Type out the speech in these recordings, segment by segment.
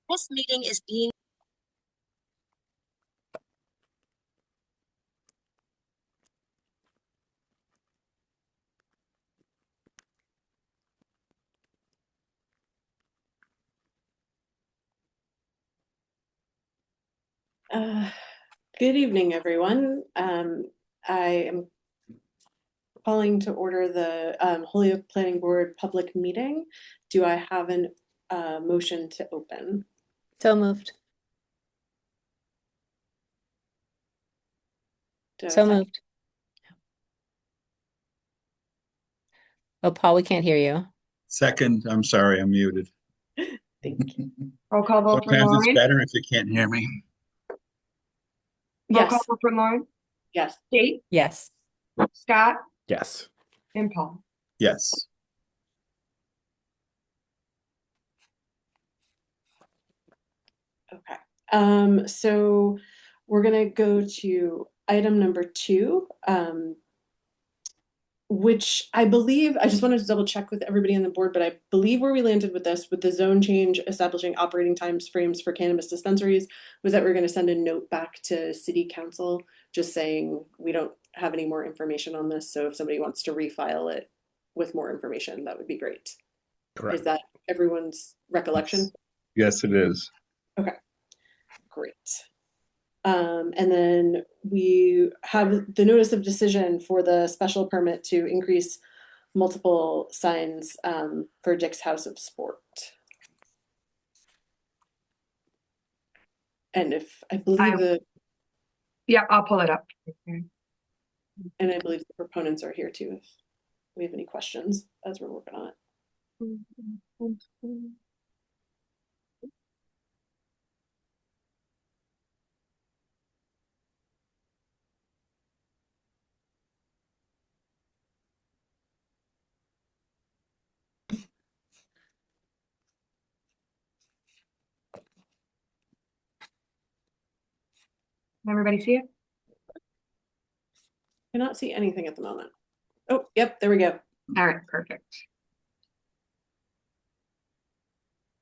This meeting is being. Uh, Good evening, everyone. I am calling to order the Holyoke Planning Board public meeting. Do I have an motion to open? So moved. Do I have a So second? moved. Oh, Paul, we can't hear you. Second, I'm sorry, I'm muted. Thank you. Roll call vote for Sometimes it's Lauren. better if you can't hear me. Roll call Yes, vote for Lauren. yes. Kate, Yes. Scott, Yes. and Paul. Yes. Okay. So we're gonna go to item number 2, which I believe, I just wanted to double check with everybody on the board, but I believe where we landed with this, with the zone change establishing operating times frames for cannabis dispensaries, was that we're going to send a note back to city council just saying we don't have any more information on this. So if somebody wants to refile it with more information, that would be great. Is Correct. that everyone's recollection? Yes, it is. Okay, great. And then we have the notice of decision for the special permit to increase multiple signs for Dick's House of Sport. And if I believe Yeah, I'll pull it up. and I believe the proponents are here too, if we have any questions as we're working on it. Can everybody see it? Cannot see anything at the moment. Oh, yep, there we go. All right, perfect.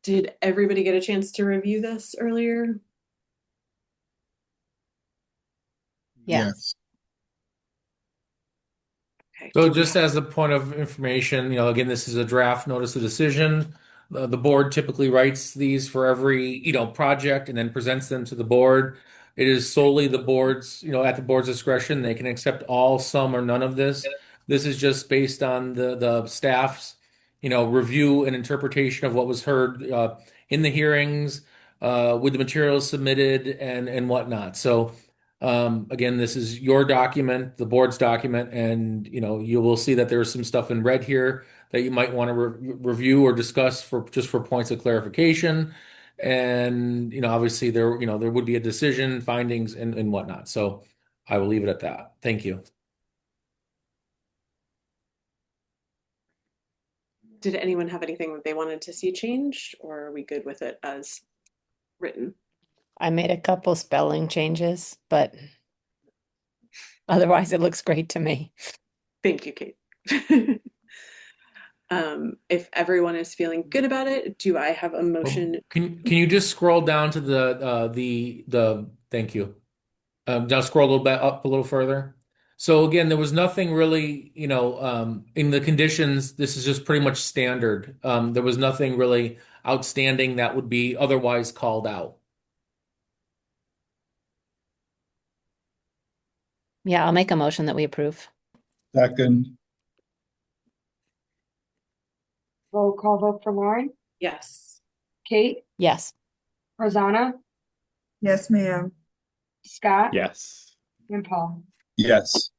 Did everybody get a chance to review this earlier? Yeah. Yes. Okay. So just as a point of information, again, this is a draft notice of decision. The board typically writes these for every, project and then presents them to the board. It is solely the board's, at the board's discretion. They can accept all, some, or none of this. This is just based on the staff's, review and interpretation of what was heard in the hearings, with the materials submitted and whatnot. So again, this is your document, the board's document, and you will see that there's some stuff in red here that you might want to review or discuss for points of clarification. And obviously there would be a decision, findings, and whatnot. So I will leave it at that. Thank you. Did anyone have anything that they wanted to see changed, or are we good with it as written? I made a couple spelling changes, but otherwise it looks great to me. Thank you, Kate. If everyone is feeling good about it, do I have a motion? Can you just scroll down to the thank you. Just scroll a little bit up a little further. So again, there was nothing really, in the conditions. This is just pretty much standard. There was nothing really outstanding that would be otherwise called out. Yeah, I'll make a motion that we approve. Second, Roll call vote for Lauren. Yes. Kate, Yes. Rosanna, Yes, ma'am. Scott, Yes. and Paul. yes.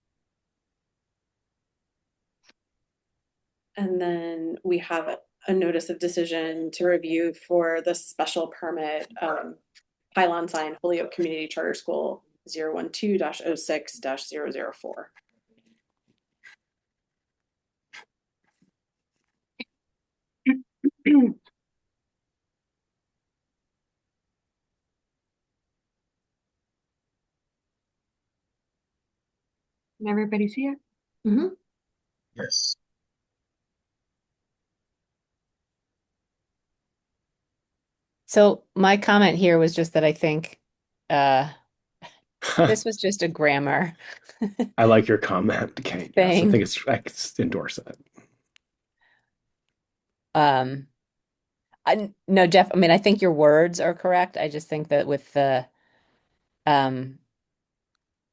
And then we have a notice of decision to review for the special permit pylon sign Holyoke Community Charter School 012-06-004. Can everybody see it? Mm-hmm. Yes. So my comment here was just that I think this was just a grammar I like your comment, Kate. Yes, thing. I could endorse it. Um, no, Jeff, I mean, I think your words are correct. I just think that with the um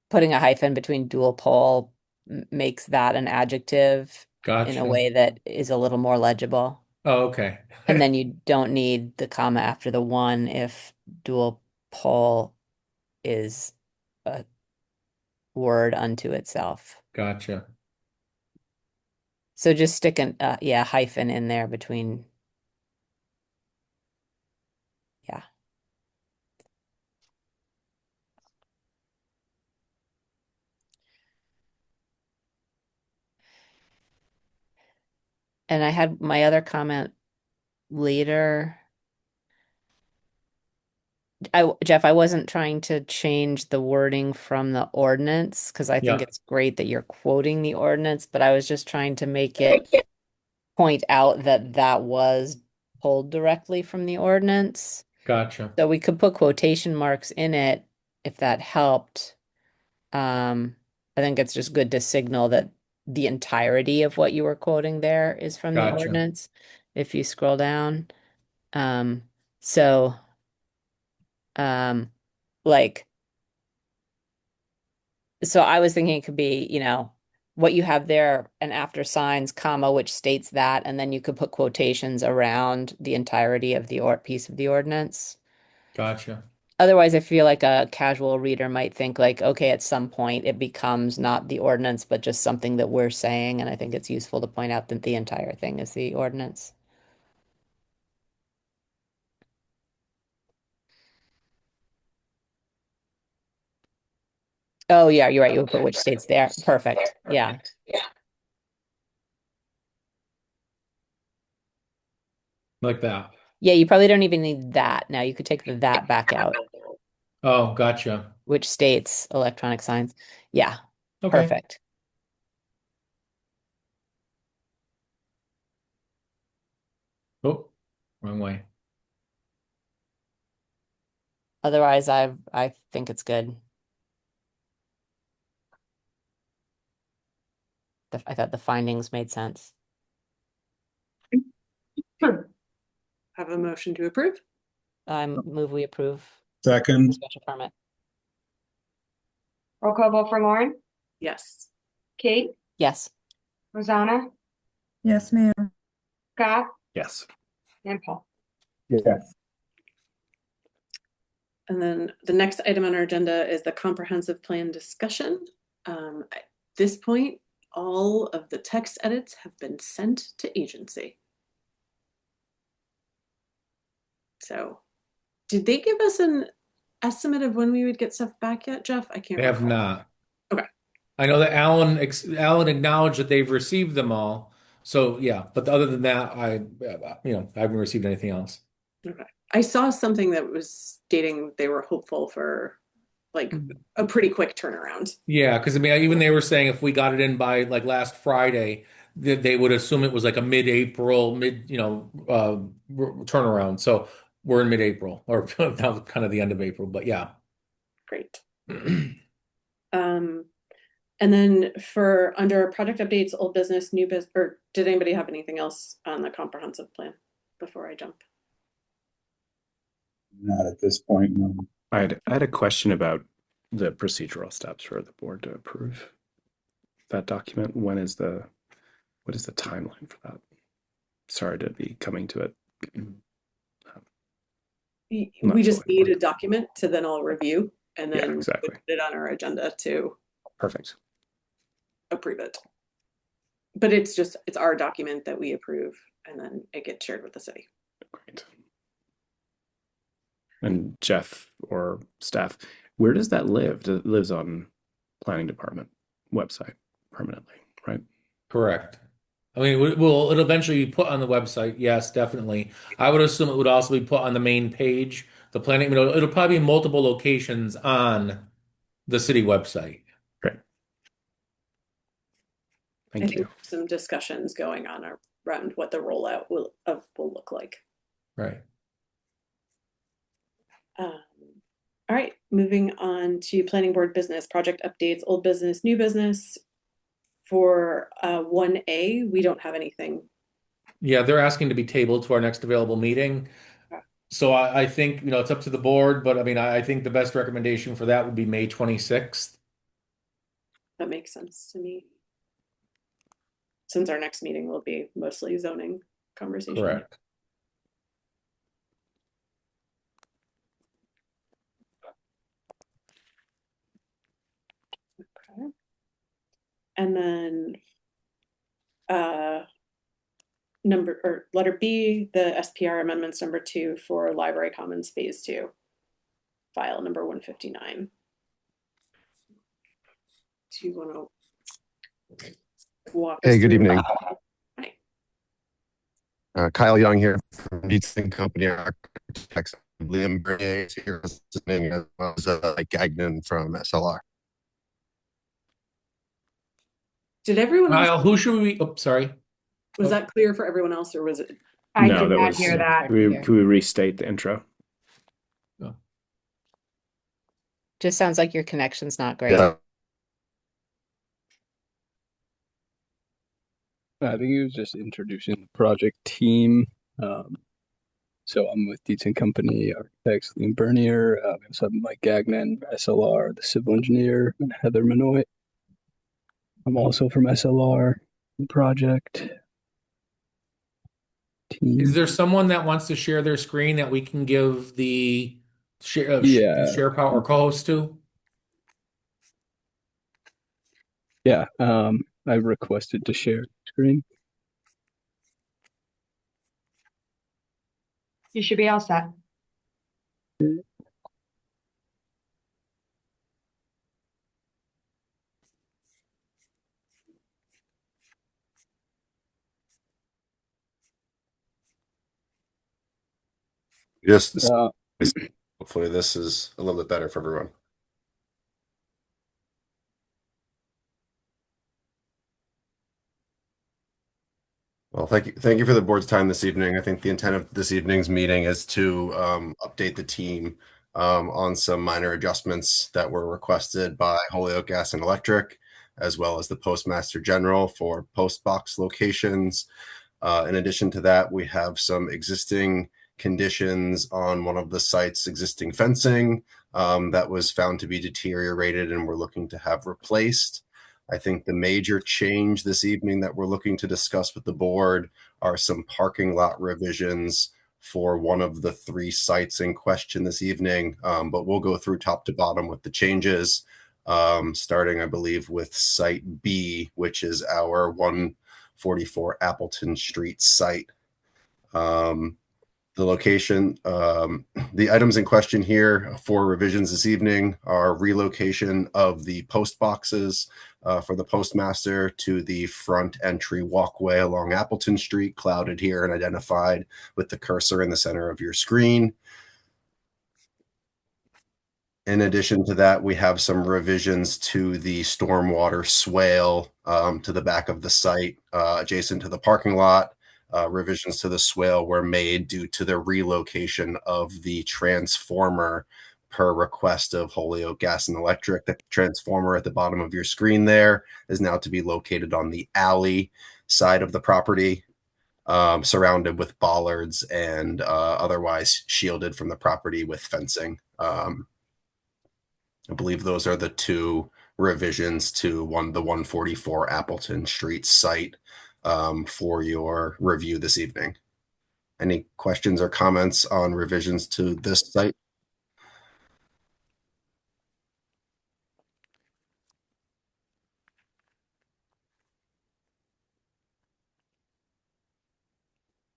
putting a hyphen between dual pole makes that an adjective in a Gotcha. way that is a little more legible. Oh, okay. And then you don't need the comma after the one if dual pole is a word unto itself. Gotcha. So just stick an yeah, hyphen in there between, yeah. And I had my other comment later. Jeff, I wasn't trying to change the wording from the ordinance because I think Yeah. it's great that you're quoting the ordinance, but I was just trying to make it point out that that was pulled directly from the ordinance. Gotcha. So we could put quotation marks in it if that helped. I think it's just good to signal that the entirety of what you were quoting there is from the Gotcha. ordinance. If you scroll down, um, so like, so I was thinking it could be, what you have there and after signs, comma, which states that, and then you could put quotations around the entirety of the or piece of the ordinance. Gotcha. Otherwise, I feel like a casual reader might think like, okay, at some point it becomes not the ordinance, but just something that we're saying. And I think it's useful to point out that the entire thing is the ordinance. Oh, yeah, you're right. You would put which states there. Perfect. Yeah. Like that. Yeah, you probably don't even need that. Now you could take the that back out, Oh, gotcha. which states electronic signs. Yeah, Okay. perfect. Oh, wrong way. Otherwise, I think it's good. I thought the findings made sense. Have a motion to approve? I move we approve the Second, special permit. Roll call vote for Lauren, Yes. Kate, Yes. Rosanna, Yes, ma'am. Scott, Yes. and Paul. yes, And then the next item on our agenda is the comprehensive plan discussion. At this point, all of the text edits have been sent to agency. So, did they give us an estimate of when we would get stuff back yet, Jeff? I can't They have recall. not. Okay. I know that Alan acknowledged that they've received them all. So yeah, but other than that, I haven't received anything else. Okay. I saw something that was stating they were hopeful for like a pretty quick turnaround. Yeah, because I mean, even they were saying if we got it in by like last Friday, that they would assume it was like a mid-April, turnaround. So we're in mid-April, or now kind of the end of April. But yeah. Great. And then for under project updates, old business, new business, or did anybody have anything else on the comprehensive plan before I jump? not at this point, no. I had a question about the procedural steps for the board to approve that document. What is the timeline for that? Sorry to be coming to it. Not We just fully need a informed. document to then all review and Yeah, then exactly. put it on our agenda to Perfect. approve it. But it's our document that we approve and then it gets shared with the city. Great. And Jeff or staff, where does that live? It lives on planning department website permanently, right? Correct. I mean, it'll eventually be put on the website. Yes, definitely. I would assume it would also be put on the main page. The planning, it'll probably be multiple locations on the city website. Great. I Thank think you. some discussions going on around what the rollout will look like. Right. All right, moving on to planning board business, project updates, old business, new business. For 1A, we don't have anything. Yeah, they're asking to be tabled to our next available meeting. Okay. So I think, it's up to the board, but I mean, I think the best recommendation for that would be May 26th. That makes sense to me. Since our next meeting will be mostly zoning conversation. Correct. Okay. And then letter B, the SPR amendments number 2 for Library Commons Phase 2, file number 159. Do you want to walk us Hey, good through evening. that? Hi. Kyle Young here from Dietz and Company Architects. Liam Bernier is here listening, as well as Gagnon from SLR. Did everyone else, Kyle, who should we, oh, sorry. was that clear for everyone else, or was it? I No, did that not was- hear that. Can we restate the intro? Just sounds like your connection's not great. Yeah. I think he was just introducing the project team. So I'm with Dietz and Company Architects, Liam Bernier. We also have Mike Gagnon, SLR, the civil engineer, and Heather Manoy. I'm also from SLR project team. Is there someone that wants to share their screen that we can give the share power co-host to? Yeah, I requested to share screen. You should be all set. Just Uh, hopefully this is a little bit better for everyone. Well, thank you for the board's time this evening. I think the intent of this evening's meeting is to update the team on some minor adjustments that were requested by Holyoke Gas and Electric, as well as the Postmaster General for post box locations. In addition to that, we have some existing conditions on one of the site's existing fencing that was found to be deteriorated and we're looking to have replaced. I think the major change this evening that we're looking to discuss with the board are some parking lot revisions for one of the 3 sites in question this evening, but we'll go through top to bottom with the changes, starting, I believe, with site B, which is our 144 Appleton Street site. The location, the items in question here for revisions this evening are relocation of the post boxes for the postmaster to the front entry walkway along Appleton Street, clouded here and identified with the cursor in the center of your screen. In addition to that, we have some revisions to the stormwater swale to the back of the site adjacent to the parking lot. Revisions to the swale were made due to the relocation of the transformer per request of Holyoke Gas and Electric. The transformer at the bottom of your screen there is now to be located on the alley side of the property, surrounded with bollards and otherwise shielded from the property with fencing. I believe those are the 2 revisions to the 144 Appleton Street site for your review this evening. Any questions or comments on revisions to this site?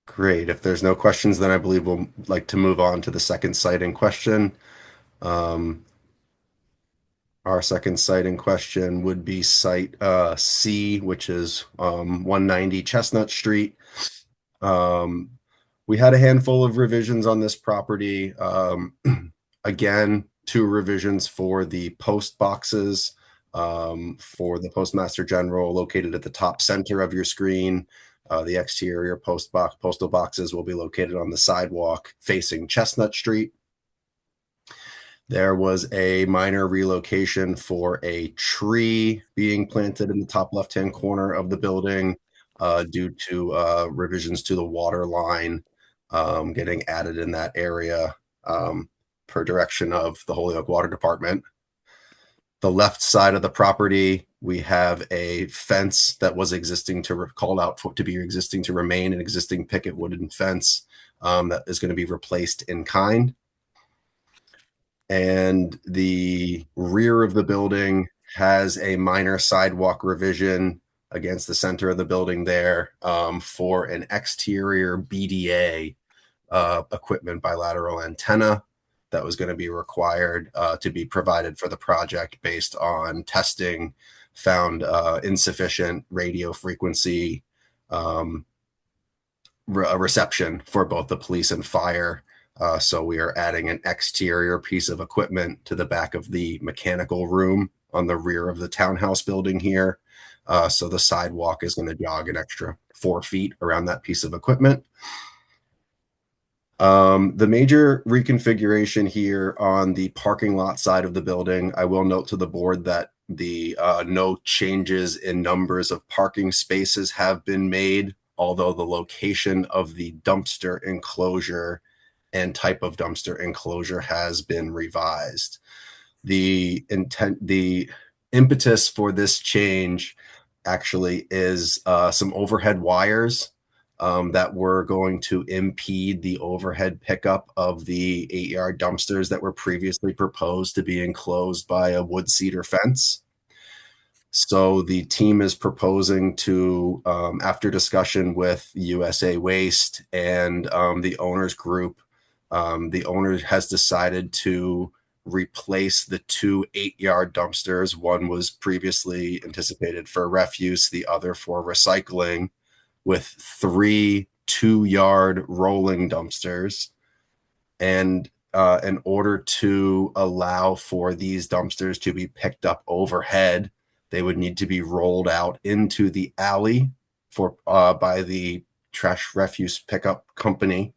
Great. If there's no questions, then I believe we'll like to move on to the second site in question. Our second site in question would be site C, which is 190 Chestnut Street. We had a handful of revisions on this property. Again, 2 revisions for the post boxes for the Postmaster General located at the top center of your screen. The exterior postal boxes will be located on the sidewalk facing Chestnut Street. There was a minor relocation for a tree being planted in the top left-hand corner of the building due to revisions to the water line getting added in that area per direction of the Holyoke Water Department. The left side of the property, we have a fence that was existing called out to be existing to remain an existing picket wooden fence that is going to be replaced in kind. And the rear of the building has a minor sidewalk revision against the center of the building there for an exterior BDA equipment bilateral antenna that was going to be required to be provided for the project based on testing found insufficient radio frequency reception for both the police and fire. So we are adding an exterior piece of equipment to the back of the mechanical room on the rear of the townhouse building here. So the sidewalk is going to jog an extra 4 feet around that piece of equipment. The major reconfiguration here on the parking lot side of the building, I will note to the board that the no changes in numbers of parking spaces have been made, although the location of the dumpster enclosure and type of dumpster enclosure has been revised. The impetus for this change actually is some overhead wires that were going to impede the overhead pickup of the 8-yard dumpsters that were previously proposed to be enclosed by a wood cedar fence. So the team is proposing to, after discussion with USA Waste and the owners group, the owner has decided to replace the 2 8-yard dumpsters. One was previously anticipated for refuse, the other for recycling, with 3 2-yard rolling dumpsters. And in order to allow for these dumpsters to be picked up overhead, they would need to be rolled out into the alley by the trash refuse pickup company,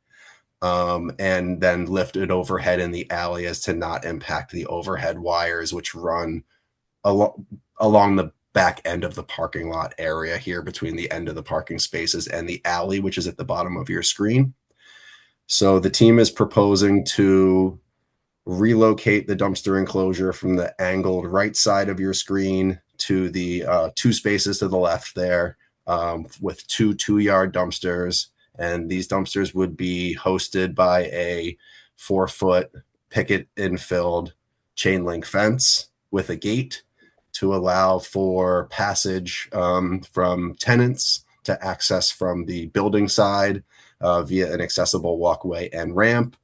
and then lifted overhead in the alley as to not impact the overhead wires, which run along the back end of the parking lot area here between the end of the parking spaces and the alley, which is at the bottom of your screen. So the team is proposing to relocate the dumpster enclosure from the angled right side of your screen to the 2 spaces to the left there with 2 2-yard dumpsters. And these dumpsters would be hosted by a 4-foot picket infilled chain link fence with a gate to allow for passage from tenants to access from the building side via an accessible walkway and ramp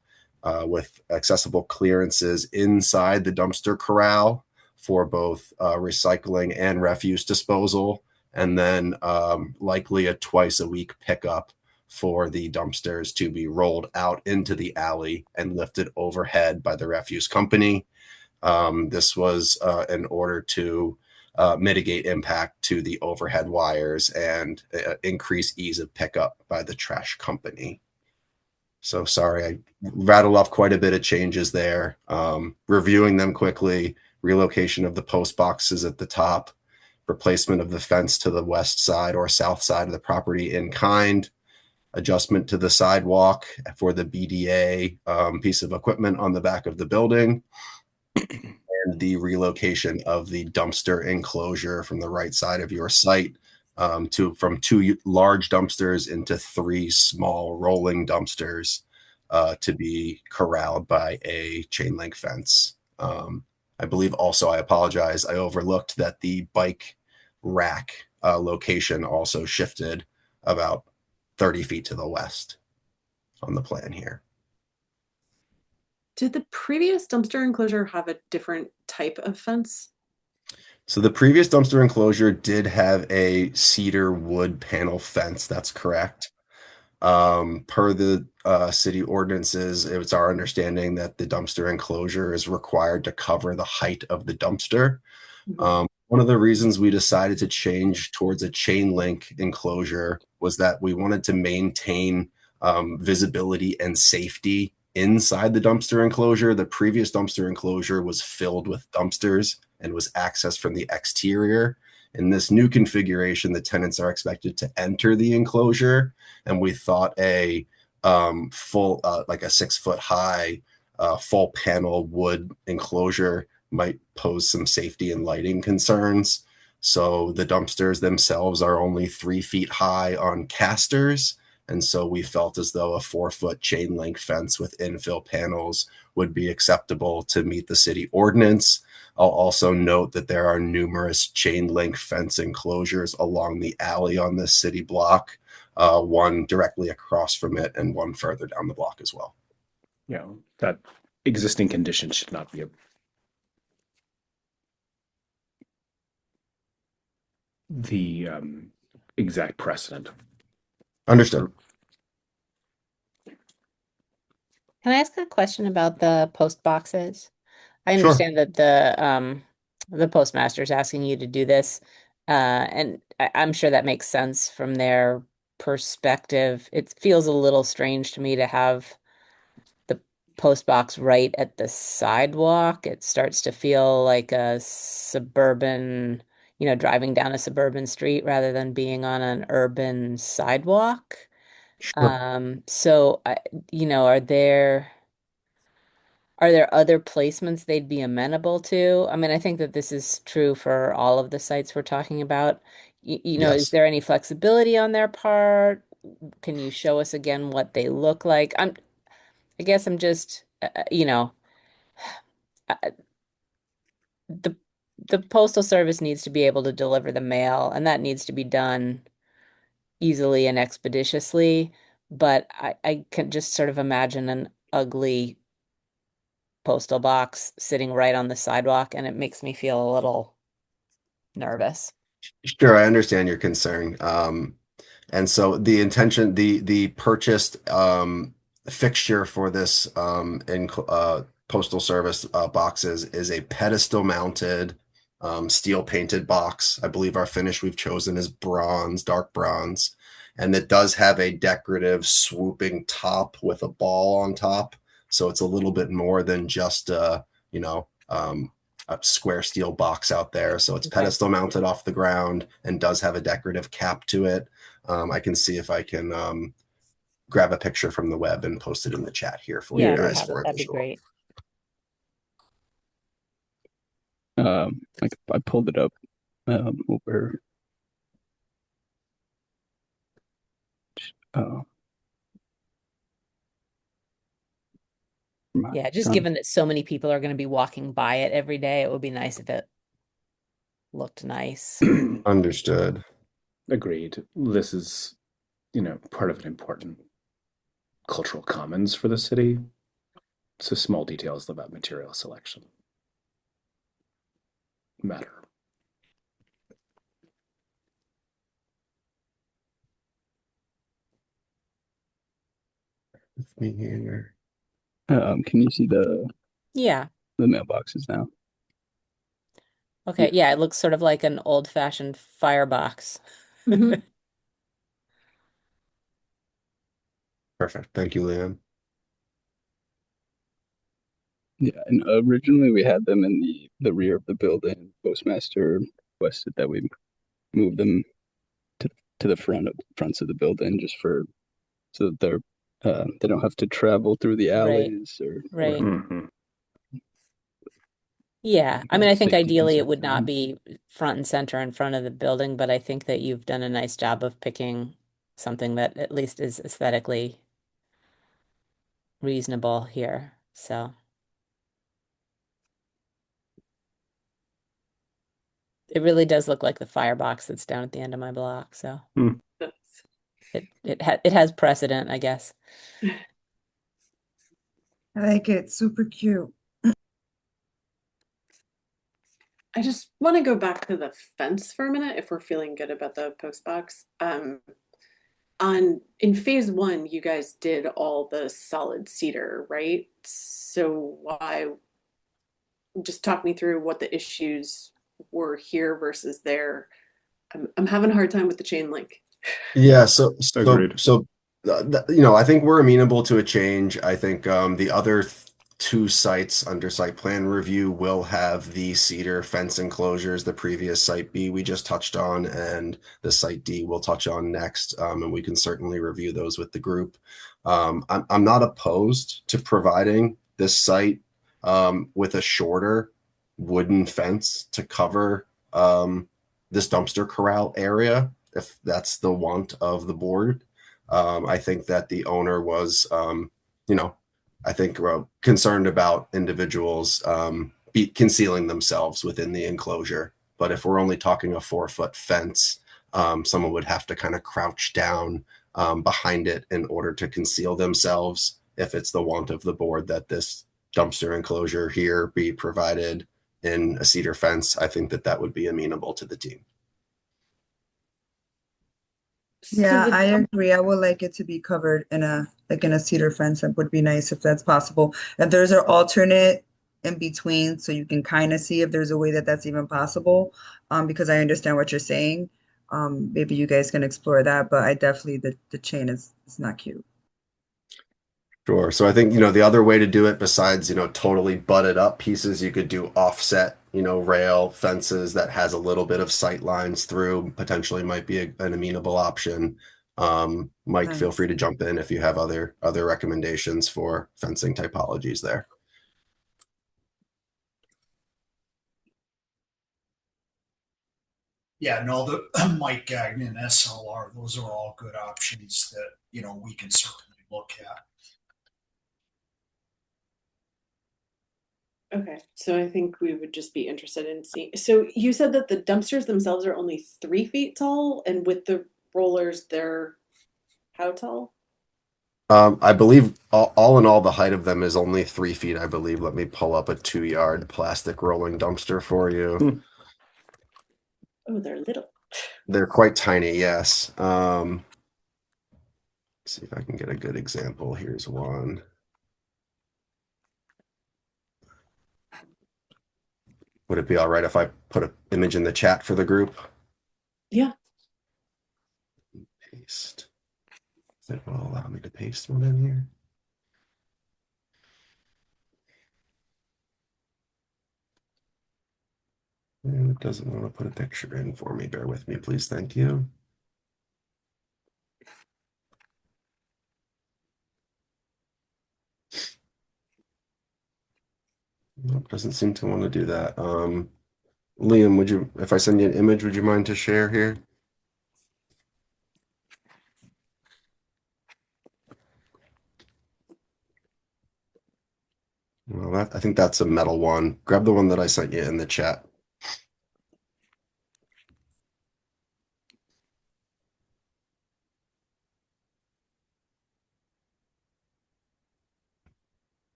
with accessible clearances inside the dumpster corral for both recycling and refuse disposal, and then likely a twice-a-week pickup for the dumpsters to be rolled out into the alley and lifted overhead by the refuse company. This was in order to mitigate impact to the overhead wires and increase ease of pickup by the trash company. So sorry, I rattled off quite a bit of changes there. Reviewing them quickly: relocation of the post boxes at the top, replacement of the fence to the west side or south side of the property in kind, adjustment to the sidewalk for the BDA piece of equipment on the back of the building, and the relocation of the dumpster enclosure from the right side of your site from 2 large dumpsters into 3 small rolling dumpsters to be corralled by a chain link fence. I believe also, I apologize, I overlooked that the bike rack location also shifted about 30 feet to the west on the plan here. Did the previous dumpster enclosure have a different type of fence? So the previous dumpster enclosure did have a cedar wood panel fence. That's correct. Per the city ordinances, it's our understanding that the dumpster enclosure is required to cover the height of the dumpster. Mhm. One of the reasons we decided to change towards a chain link enclosure was that we wanted to maintain visibility and safety inside the dumpster enclosure. The previous dumpster enclosure was filled with dumpsters and was accessed from the exterior. In this new configuration, the tenants are expected to enter the enclosure, and we thought a full, like a 6-foot high, full panel wood enclosure might pose some safety and lighting concerns. So the dumpsters themselves are only 3 feet high on casters. And so we felt as though a 4-foot chain link fence with infill panels would be acceptable to meet the city ordinance. I'll also note that there are numerous chain link fence enclosures along the alley on this city block, one directly across from it and one further down the block as well. Yeah, that existing condition should not be the exact precedent. Understood. Can I ask a question about the post boxes? I Sure. understand that the postmaster is asking you to do this, and I'm sure that makes sense from their perspective. It feels a little strange to me to have the post box right at the sidewalk. It starts to feel like a suburban, driving down a suburban street rather than being on an urban sidewalk. Sure. So are there other placements they'd be amenable to? I mean, I think that this is true for all of the sites we're talking about. Is Yes. there any flexibility on their part? Can you show us again what they look like? I guess I'm just, uh, the the postal service needs to be able to deliver the mail, and that needs to be done easily and expeditiously. But I can just sort of imagine an ugly postal box sitting right on the sidewalk, and it makes me feel a little nervous. Sure, I understand your concern. And so the intention, the purchased fixture for this postal service boxes is a pedestal mounted steel painted box. I believe our finish we've chosen is bronze, dark bronze, and it does have a decorative swooping top with a ball on top. So it's a little bit more than just a square steel box out there. So it's Okay. pedestal mounted off the ground and does have a decorative cap to it. I can see if I can grab a picture from the web and post it in the chat here for Yeah, you if you guys have for it, a that'd be visual. great. Like I pulled it up over. Yeah, just given that so many people are going to be walking by it every day, it would be nice if it looked nice. Understood. Agreed. This is, part of an important cultural commons for the city. So small details about material selection matter. With me here. Can you see the Yeah. mailboxes now? Okay. Yeah, it looks sort of like an old-fashioned firebox. Mhm. Perfect. Thank you, Liam. Yeah, and originally we had them in the rear of the building. Postmaster requested that we move them to the fronts of the building just so that they don't have to travel through the alleys Right. Mhm. Yeah. I mean, I think Safety ideally it concerns would for not them. be front and center in front of the building, but I think that you've done a nice job of picking something that at least is aesthetically reasonable here. So it really does look like the firebox that's down at the end of my block. So it has precedent, I guess. I like it. Super cute. I just want to go back to the fence for a minute if we're feeling good about the post box. In phase one, you guys did all the solid cedar, right? So why just talk me through what the issues were here versus there. I'm having a hard time with the chain link. Yeah, Agreed. so I think we're amenable to a change. I think the other two sites under site plan review will have the cedar fence enclosures. The previous site B we just touched on, and the site D we'll touch on next. And we can certainly review those with the group. I'm not opposed to providing this site with a shorter wooden fence to cover this dumpster corral area, if that's the want of the board. I think that the owner was, I think concerned about individuals concealing themselves within the enclosure. But if we're only talking a 4-foot fence, someone would have to kind of crouch down behind it in order to conceal themselves. If it's the want of the board that this dumpster enclosure here be provided in a cedar fence, I think that would be amenable to the team. Yeah, So the I agree. I would like it to be covered in a cedar fence. It would be nice if that's possible. If there's an alternate in between, so you can kind of see if there's a way that that's even possible. Because I understand what you're saying. Maybe you guys can explore that, but I definitely the chain is not cute. Sure. So I think, the other way to do it besides, totally butted up pieces, you could do offset, rail fences that has a little bit of sight lines through, potentially might be an amenable option. Mike, feel Nice. free to jump in if you have other recommendations for fencing typologies there. Yeah, no, the Mike Gagnon SLR, those are all good options that, we can certainly look at. Okay, so I think we would just be interested in seeing. So you said that the dumpsters themselves are only 3 feet tall, and with the rollers, they're how tall? I believe all in all, the height of them is only 3 feet, I believe. Let me pull up a 2-yard plastic rolling dumpster for you. Oh, they're little. They're quite tiny, yes. Let's see if I can get a good example. Here's one. Would it be all right if I put an image in the chat for the group? Yeah. Paste. If it will allow me to paste one in here. And it doesn't want to put a picture in for me. Bear with me, please. Thank you. Nope, doesn't seem to want to do that. Liam, if I send you an image, would you mind to share here? Well, I think that's a metal one. Grab the one that I sent you in the chat.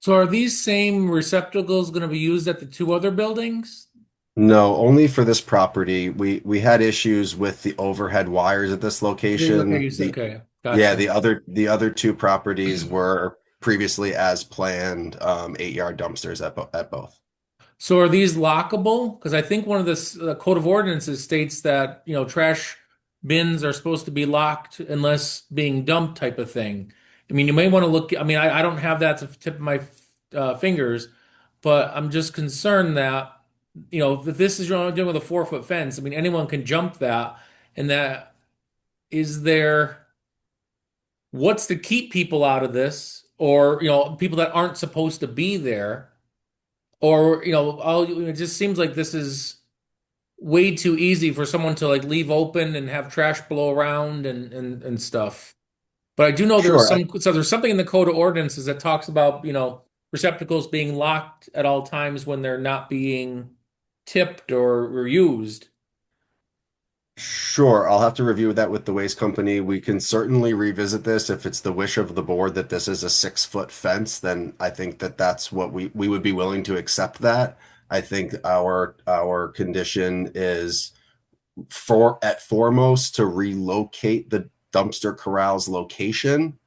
So are these same receptacles going to be used at the 2 other buildings? No, only for this property. We had issues with the overhead wires at this location. Okay, you said, okay, Yeah, gotcha. the other 2 properties were previously as planned 8-yard dumpsters at both. So are these lockable? Because I think one of the code of ordinances states that, trash bins are supposed to be locked unless being dumped type of thing. I mean, you may want to look, I don't have that to the tip of my fingers, but I'm just concerned that, if this is you're dealing with a 4-foot fence, I mean, anyone can jump that. And that what's to keep people out of this, or, people that aren't supposed to be there? Or, it just seems like this is way too easy for someone to like leave open and have trash blow around and stuff. But I do know Sure. there's something in the code of ordinances that talks about, receptacles being locked at all times when they're not being tipped or used. Sure, I'll have to review that with the waste company. We can certainly revisit this if it's the wish of the board that this is a 6-foot fence. Then I think that that's what we would be willing to accept that. I think our condition is at foremost to relocate the dumpster corral's location.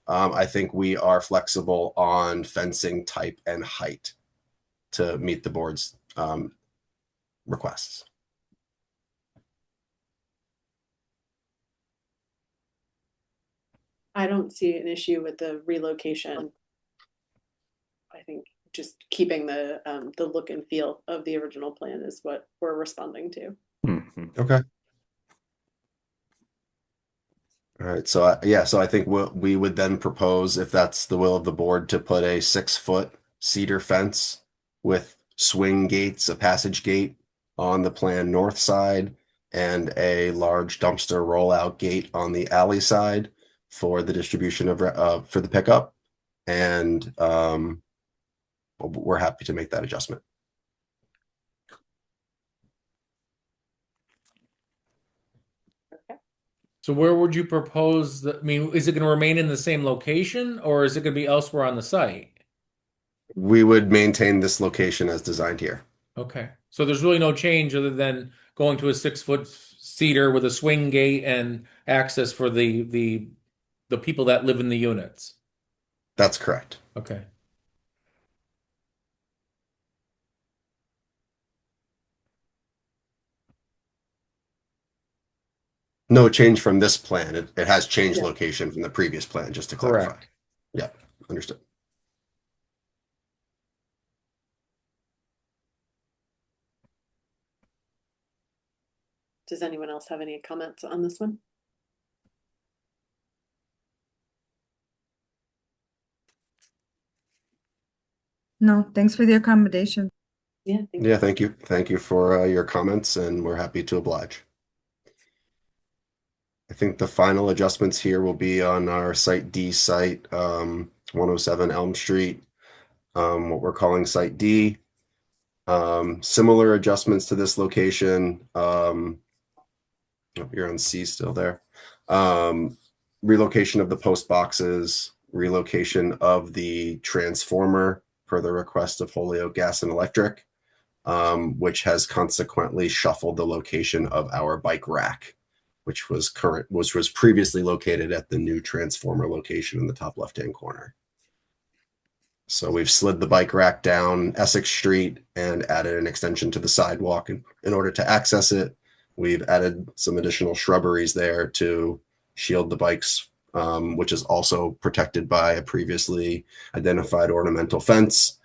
I think we are flexible on fencing type and height to meet the board's requests. I don't see an issue with the relocation. I think just keeping the look and feel of the original plan is what we're responding to. Mhm. Okay. All right. So so I think we would then propose, if that's the will of the board, to put a 6-foot cedar fence with swing gates, a passage gate on the plan north side, and a large dumpster rollout gate on the alley side for the distribution of for the pickup. And we're happy to make that adjustment. So where would you propose that? I mean, is it going to remain in the same location or is it going to be elsewhere on the site? We would maintain this location as designed here. Okay. So there's really no change other than going to a 6-foot cedar with a swing gate and access for the people that live in the units. That's correct. Okay. No change from this plan. It has changed Yeah. location from the previous plan, just to Correct. clarify. Yeah, understood. Does anyone else have any comments on this one? No, thanks for the accommodation. Yeah, thank Yeah, thank you. Thank you for your comments, and we're happy to oblige. I think the final adjustments here will be on our Site D site, 107 Elm Street, what we're calling Site D. Similar adjustments to this location. You're on C still there. Relocation of the post boxes, relocation of the transformer per the request of Holyoke Gas and Electric, which has consequently shuffled the location of our bike rack, which was previously located at the new transformer location in the top left-hand corner. So we've slid the bike rack down Essex Street and added an extension to the sidewalk in order to access it. We've added some additional shrubberies there to shield the bikes, which is also protected by a previously identified ornamental fence.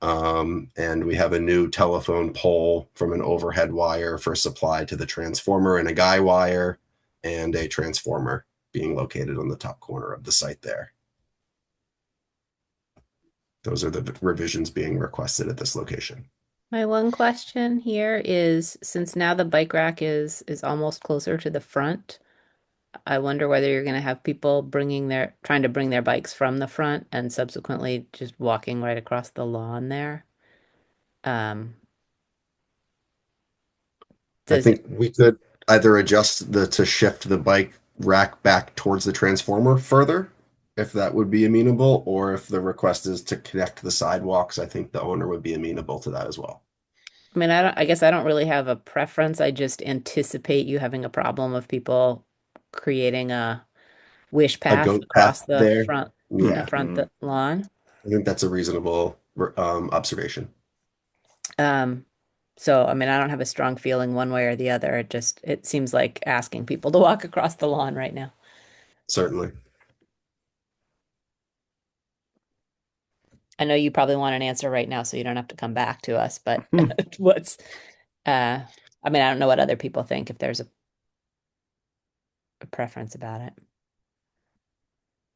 And we have a new telephone pole from an overhead wire for supply to the transformer, and a guy wire and a transformer being located on the top corner of the site there. Those are the revisions being requested at this location. My one question here is, since now the bike rack is almost closer to the front, I wonder whether you're going to have people trying to bring their bikes from the front and subsequently just walking right across the lawn there. I Does think we could either adjust to shift the bike rack back towards the transformer further, if that would be amenable, or if the request is to connect the sidewalks, I think the owner would be amenable to that as well. I mean, I guess I don't really have a preference. I just anticipate you having a problem of people creating a wish path goat across path the there? front, Yeah. the lawn. I think that's a reasonable observation. So, I mean, I don't have a strong feeling one way or the other. It seems like asking people to walk across the lawn right now. Certainly. I know you probably want an answer right now, so you don't have to come back to us, but I mean, I don't know what other people think, if there's a preference about it.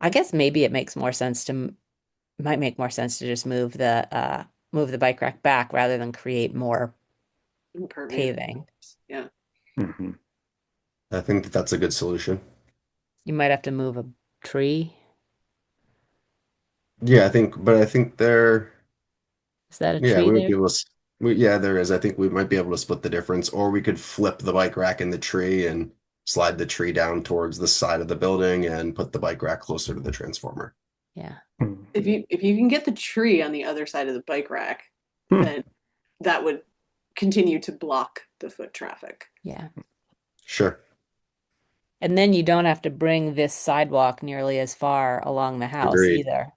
I guess maybe it might make more sense to just move the bike rack back rather than create more Impervious. paving. Yeah. Mhm. I think that's a good solution. You might have to move a tree. Yeah, I think there. Is that a Yeah, tree we might there? be able to. Yeah, there is. I think we might be able to split the difference, or we could flip the bike rack in the tree and slide the tree down towards the side of the building and put the bike rack closer to the transformer. Yeah. Mhm. If you can get the tree on the other side of the bike rack, Hmm. then that would continue to block the foot traffic. Yeah. Sure. And then you don't have to bring this sidewalk nearly as far along the house Agreed. either.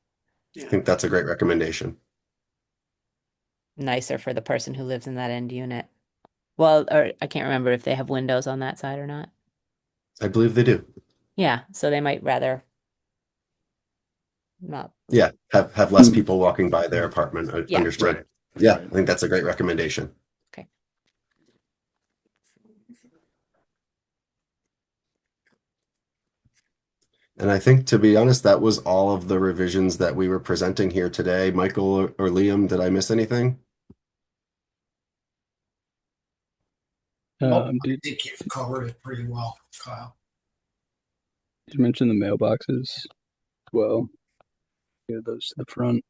I Yeah. think that's a great recommendation. Nicer for the person who lives in that end unit. Well, or I can't remember if they have windows on that side or not. I believe they do. Yeah, so they might rather Not, Yeah, have less people walking by their apartment. Yeah. Understood. Right. Yeah, Right. I think that's a great recommendation. okay. And I think, to be honest, that was all of the revisions that we were presenting here today. Michael or Liam, did I miss anything? I Did think you've covered it pretty well, Kyle. you mention the mailboxes? Well, yeah, those to the front.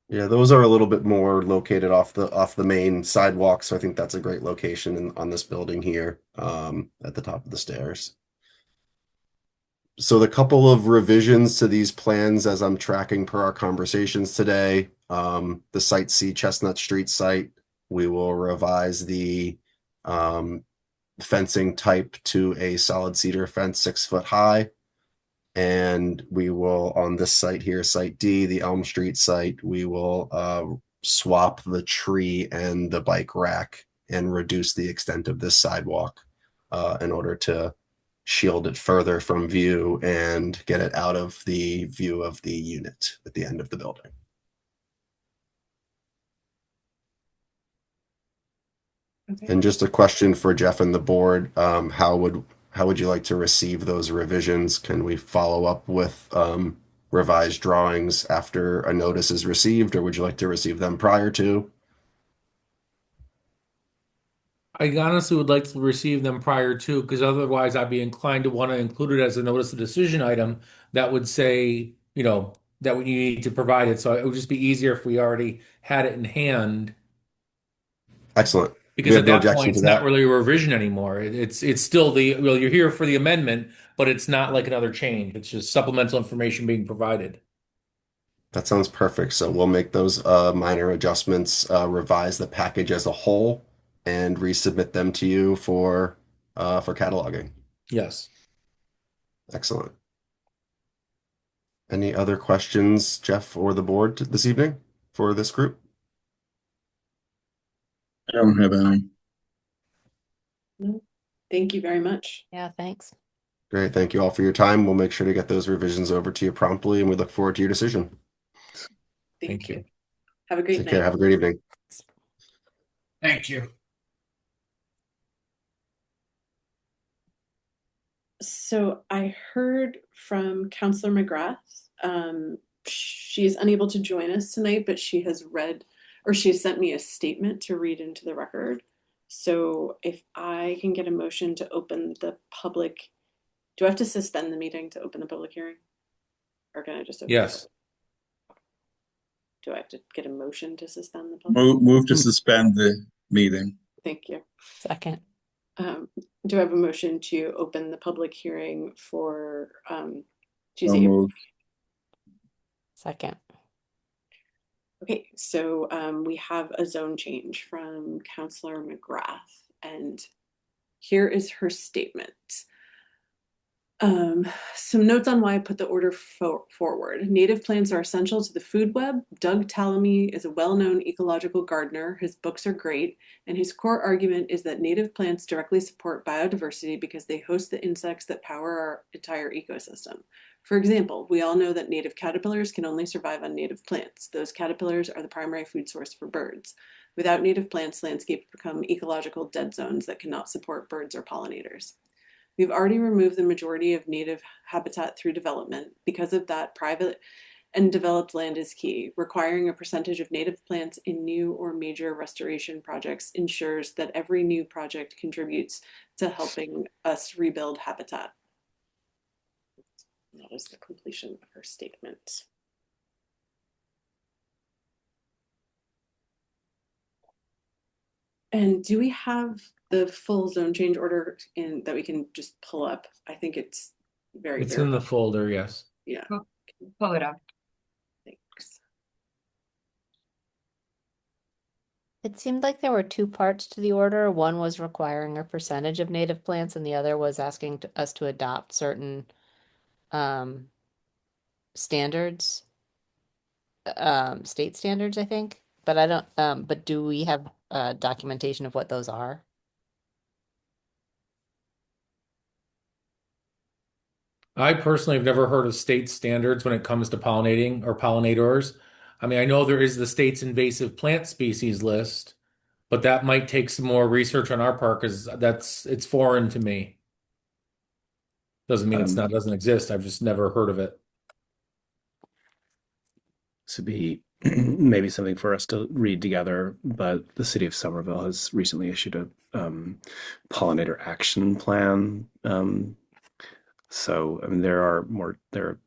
Yeah, those are a little bit more located off the main sidewalk, so I think that's a great location on this building here, at the top of the stairs. So the couple of revisions to these plans as I'm tracking per our conversations today, the Site C Chestnut Street site, we will revise the fencing type to a solid cedar fence 6 foot high. And we will, on this site here, Site D, the Elm Street site, we will swap the tree and the bike rack and reduce the extent of this sidewalk in order to shield it further from view and get it out of the view of the unit at the end of the building. Okay. And just a question for Jeff and the board, how would you like to receive those revisions? Can we follow up with revised drawings after a notice is received, or would you like to receive them prior to? I honestly would like to receive them prior to, because otherwise I'd be inclined to want to include it as a notice of decision item that would say, that we need to provide it. So it would just be easier if we already had it in hand, Excellent. because We at have no that objection point to it's not that. really a revision anymore. It's still you're here for the amendment, but it's not like another change. It's just supplemental information being provided. That sounds perfect. So we'll make those minor adjustments, revise the package as a whole, and resubmit them to you for cataloging. Yes. Excellent. Any other questions, Jeff or the board this evening for this group? I don't have any. No. Thank you very much. Yeah, thanks. Great. Thank you all for your time. We'll make sure to get those revisions over to you promptly, and we look forward to your decision. Thank you. Have a great Take night. care. Have a great evening. Thank you. So I heard from Counselor McGrath. She is unable to join us tonight, but she has sent me a statement to read into the record. So if I can get a motion to open the public, do I have to suspend the meeting to open the public hearing? Or can I just open Yes. it? Do I have to get a motion to suspend the public? Move to suspend the meeting. Thank you. Second. Do I have a motion to open the public hearing for So Tuesday? moved. Second. Okay, so we have a zone change from Counselor McGrath, and here is her statement. Some notes on why I put the order forward. Native plants are essential to the food web. Doug Tallamy is a well-known ecological gardener. His books are great, and his core argument is that native plants directly support biodiversity because they host the insects that power our entire ecosystem. For example, we all know that native caterpillars can only survive on native plants. Those caterpillars are the primary food source for birds. Without native plants, landscapes become ecological dead zones that cannot support birds or pollinators. We've already removed the majority of native habitat through development. Because of that, private and developed land is key. Requiring a percentage of native plants in new or major restoration projects ensures that every new project contributes to helping us rebuild habitat. That is the completion of her statement. And do we have the full zone change order that we can just pull up? I think it's It's in the folder, yes. Yeah. Pull it up. Thanks. It seemed like there were two parts to the order. One was requiring a percentage of native plants, and the other was asking us to adopt certain standards, state standards, I think. But I don't. But do we have documentation of what those are? I personally have never heard of state standards when it comes to pollinating or pollinators. I mean, I know there is the state's invasive plant species list, but that might take some more research on our part because it's foreign to me. Doesn't mean Um, doesn't exist. I've just never heard of it. This would be maybe something for us to read together, but the city of Somerville has recently issued a pollinator action plan. So, I mean, there are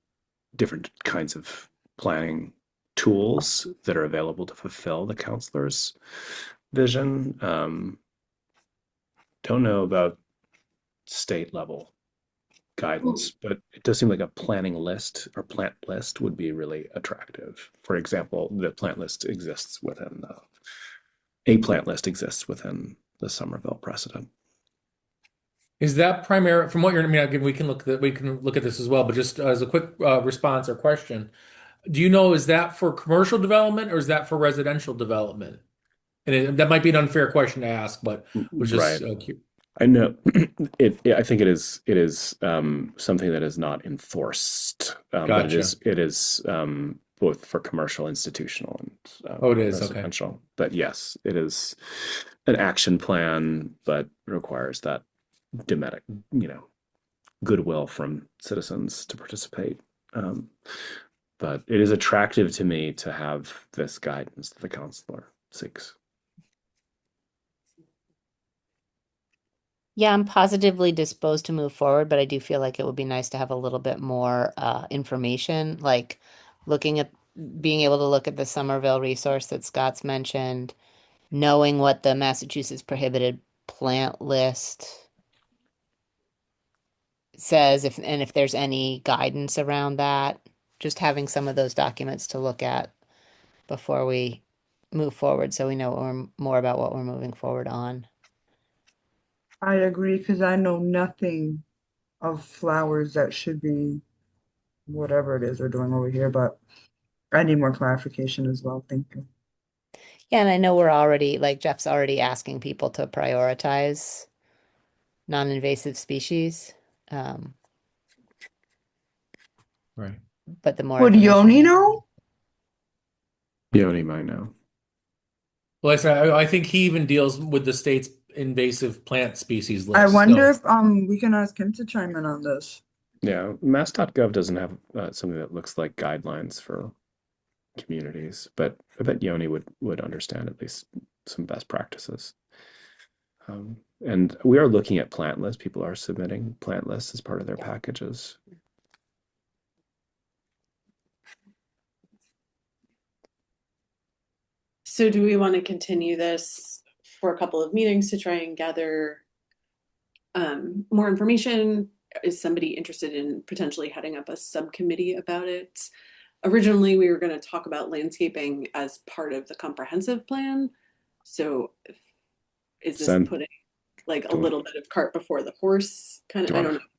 different kinds of planning tools that are available to fulfill the counselor's vision. Don't know about state level guidance, but it does seem like a planning list or plant list would be really attractive. For example, the plant list exists within a plant list exists within the Somerville precedent. Is that primary from what you're, I mean, again, we can look at this as well, but just as a quick response or question, do you know is that for commercial development or is that for residential development? And that might be an unfair question to ask, but was just Right. I know I think it is something that is not enforced, but Gotcha. it is both for commercial, institutional, and Oh, it is. Okay. residential. But yes, it is an action plan, but requires that dematic, goodwill from citizens to participate. But it is attractive to me to have this guidance that the counselor seeks. Yeah, I'm positively disposed to move forward, but I do feel like it would be nice to have a little bit more information, like looking at being able to look at the Somerville resource that Scott's mentioned, knowing what the Massachusetts prohibited plant list says, if there's any guidance around that, just having some of those documents to look at before we move forward, so we know more about what we're moving forward on. I agree because I know nothing of flowers that should be whatever it is they're doing over here, but I need more clarification as well. Thank you. Yeah, and I know we're already, like Jeff's already asking people to prioritize non-invasive species. Right. But the more Would information, Yoni know? Yoni might know. Well, I think he even deals with the state's invasive plant species list. I wonder So, if we can ask him to chime in on this. Yeah, mass.gov doesn't have something that looks like guidelines for communities, but I bet Yoni would understand at least some best practices. And we are looking at plant lists. People are submitting plant lists as part of their packages. So do we want to continue this for a couple of meetings to try and gather more information? Is somebody interested in potentially heading up a subcommittee about it? Originally, we were going to talk about landscaping as part of the comprehensive plan. So is this Send- putting like a do you little bit of cart before the horse? Kind Do of, you I don't want know.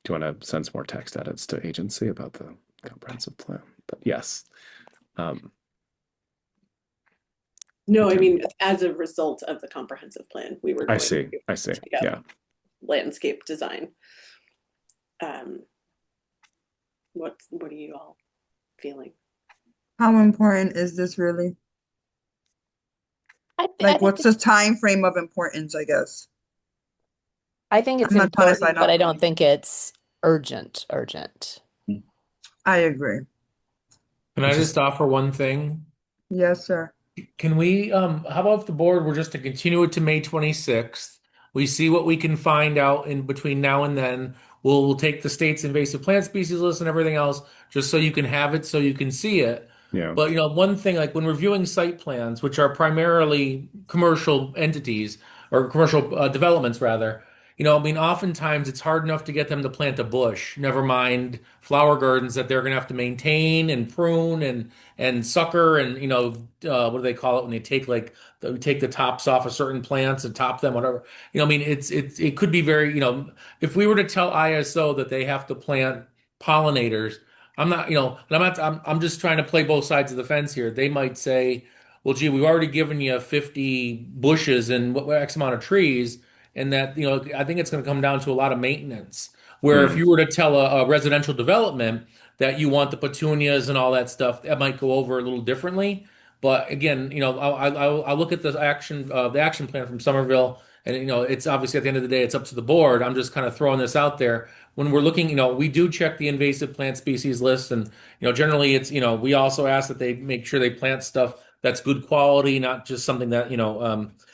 do you want to send some more text edits to agency about the comprehensive plan? But yes, No, I Okay. mean, as a result of the comprehensive plan, we were I going see. to I see. take up Yeah. landscape design. What are you all feeling? How important is this really? I Like, think what's the time frame of importance, I guess? it's I'm not trying to sign important, but up. I don't think it's urgent. I agree. can I just offer one thing? Yes, sir. Can we, how about if the board were just to continue it to May 26th? We see what we can find out in between now and then. We'll take the state's invasive plant species list and everything else, just so you can have it, so you can see it. Yeah. But one thing, like when reviewing site plans, which are primarily commercial entities or commercial developments rather, I mean, oftentimes it's hard enough to get them to plant a bush, never mind flower gardens that they're going to have to maintain and prune and sucker and what do they call it when they take the tops off of certain plants and top them, whatever. I mean, it could be very, if we were to tell ISO that they have to plant pollinators, I'm not, I'm just trying to play both sides of the fence here. They might say, well, gee, we've already given you 50 bushes and X amount of trees. And that, I think it's going to come down to a lot of maintenance. Where if you were to tell a residential development that you want the petunias and all that stuff, that might go over a little differently. But again, I'll look at the action plan from Somerville, and it's obviously at the end of the day, it's up to the board. I'm just kind of throwing this out there. When we're looking, we do check the invasive plant species list, and generally it's we also ask that they make sure they plant stuff that's good quality, not just something that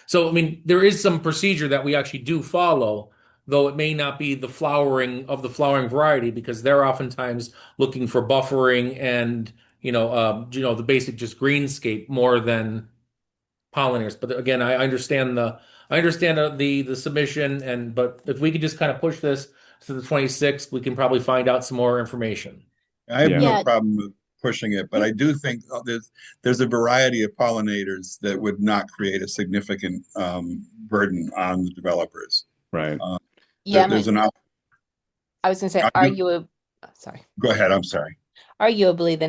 So I mean, there is some procedure that we actually do follow, though it may not be the flowering variety, because they're oftentimes looking for buffering and the basic just greenscape more than pollinators. But again, I understand the submission, but if we could just kind of push this to the 26th, we can probably find out some more information. I have Yeah. no problem with pushing it, but I do think there's a variety of pollinators that would not create a significant burden on the developers. Right. Yeah, There's an I was going to say, sorry. Go ahead. I'm sorry. Arguably, the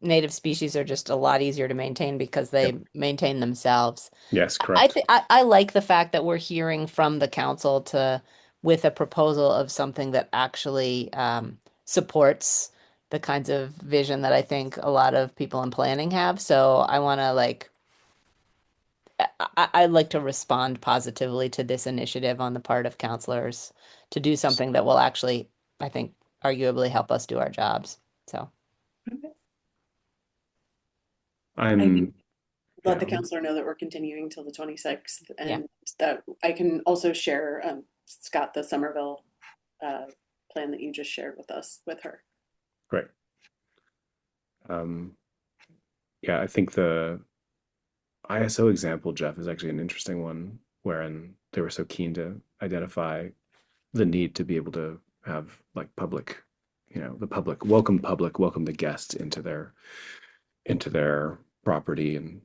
native species are just a lot easier to maintain because they maintain themselves. Yes, I correct. I like the fact that we're hearing from the council with a proposal of something that actually supports the kinds of vision that I think a lot of people in planning have. So I want to I'd like to respond positively to this initiative on the part of counselors to do something that will actually, I think, arguably help us do our jobs. So I'm Let the Yeah. counselor know that we're continuing till the 26th, and Yeah. that I can also share, Scott, the Somerville plan that you just shared with us with her. great. Yeah, I think the ISO example, Jeff, is actually an interesting one, wherein they were so keen to identify the need to be able to have like public, the public, welcome the guests into their property, and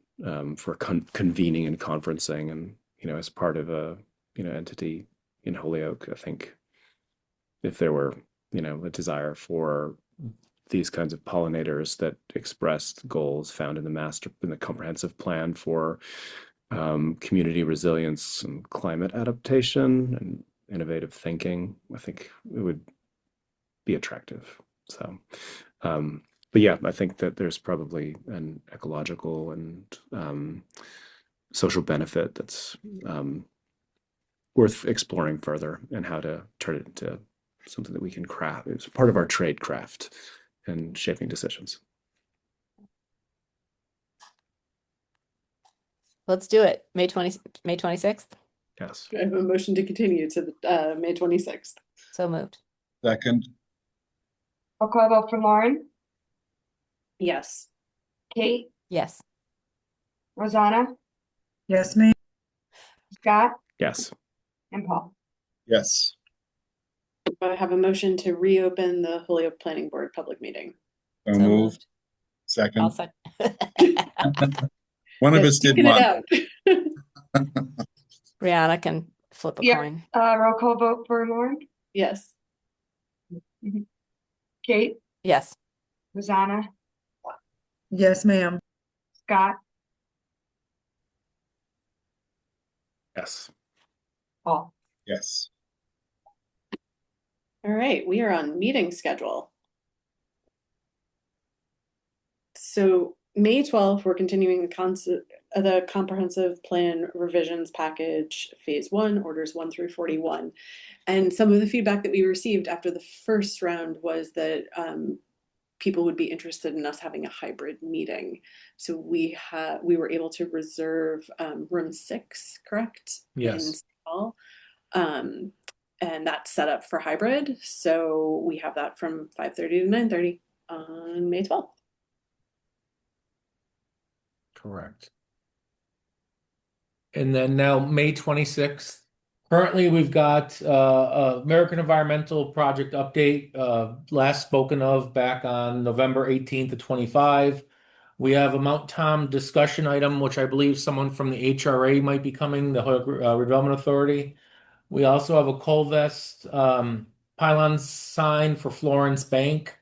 for convening and conferencing, and as part of a entity in Holyoke. I think if there were a desire for these kinds of pollinators that expressed goals found in the comprehensive plan for community resilience and climate adaptation and innovative thinking, I think it would be attractive. So, but yeah, I think that there's probably an ecological and social benefit that's worth exploring further, and how to turn it into something that we can craft. It's part of our trade craft and shaping decisions. let's do it. May 26th. Yes. I have a motion to continue to the May 26th. So moved. Second. Roll call vote for Lauren, Yes. Kate, Yes. Rosanna, Yes, ma'am. Scott, Yes. and Paul. Yes. I have a motion to reopen the Holyoke Planning Board public meeting. So So moved. moved. I'll Second. second. One of Yes, us did duking it one. out. Rihanna can flip a Yeah. coin. Roll call vote for Lauren, Yes. Kate, Yes. Rosanna, Yes, ma'am. Scott, Yes. Paul. Yes. All right, we are on meeting schedule. So May 12th, we're continuing the comprehensive plan revisions package, phase 1, orders 1 through 41. And some of the feedback that we received after the first round was that people would be interested in us having a hybrid meeting. So we were able to reserve room 6, correct? Yes. In City Hall. And that's set up for hybrid. So we have that from 5:30 to 9:30 on May 12th. Correct. And then now May 26th. Currently, we've got American Environmental Project update, last spoken of back on November 18th to 25. We have a Mount Tom discussion item, which I believe someone from the HRA might be coming, the Holyoke Redevelopment Authority. We also have a Colvest pylon sign for Florence Bank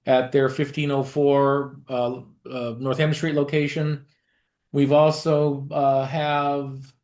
at their 1504 Northampton Street location. We've also have